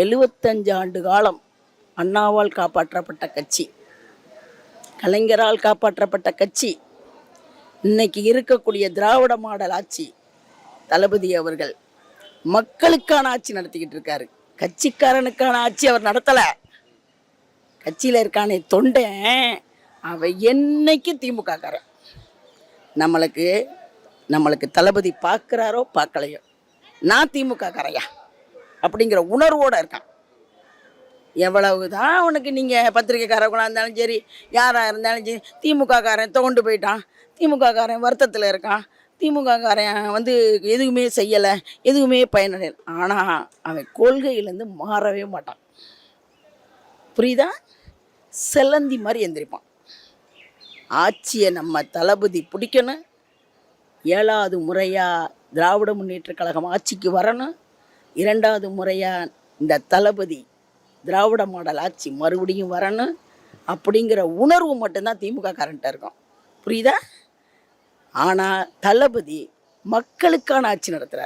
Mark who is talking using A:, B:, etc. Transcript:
A: 75 ஆண்டு காலம் அண்ணாவால் காப்பாற்றப்பட்ட கட்சி, கலைஞரால் காப்பாற்றப்பட்ட கட்சி. இன்னைக்கு இருக்கக்கூடிய திராவிட மாடல் ஆட்சி, தளபதி அவர்கள் மக்களுக்கான ஆட்சி நடத்திக்கிட்டு இருக்காரு. கட்சிக்காரனுக்கான ஆட்சி அவர் நடத்தல. கட்சியில் இருக்கானே தொண்டன், அவன் என்னைக்கு திமுக காரன். நம்மளுக்கு தளபதி பார்க்குறாரோ பார்க்கலையோ, நான் திமுக காரையா அப்படிங்கிற உணர்வோடு இருக்கான். எவ்வளவுதான் அவனுக்கு நீங்கள் பத்திரிக்கைக்காரர்களாக இருந்தாலும் சரி, யாராக இருந்தாலும் சரி, திமுக காரன் தோண்டு போயிட்டான், திமுக காரன் வருத்தத்தில் இருக்கான், திமுக காரன் எதுவுமே செய்யலை, எதுவுமே பயனடையலை. ஆனால் அவன் கொள்கையிலேருந்து மாறவே மாட்டான். புரியுதா? செலந்தி மாதிரி எந்திரிப்பான். ஆட்சியை நம்ம தளபதி பிடிக்கணும். 7வது முறையாக திராவிட முன்னேற்ற கழகம் ஆட்சிக்கு வரணும். 2வது முறையாக இந்த தளபதி திராவிட மாடல் ஆட்சி மறுபடியும் வரணும் அப்படிங்கிற உணர்வு மட்டும்தான் திமுக காரன்ட்ட இருக்கும். புரியுதா? ஆனால் தளபதி மக்களுக்கான ஆட்சி நடத்துகிறார்.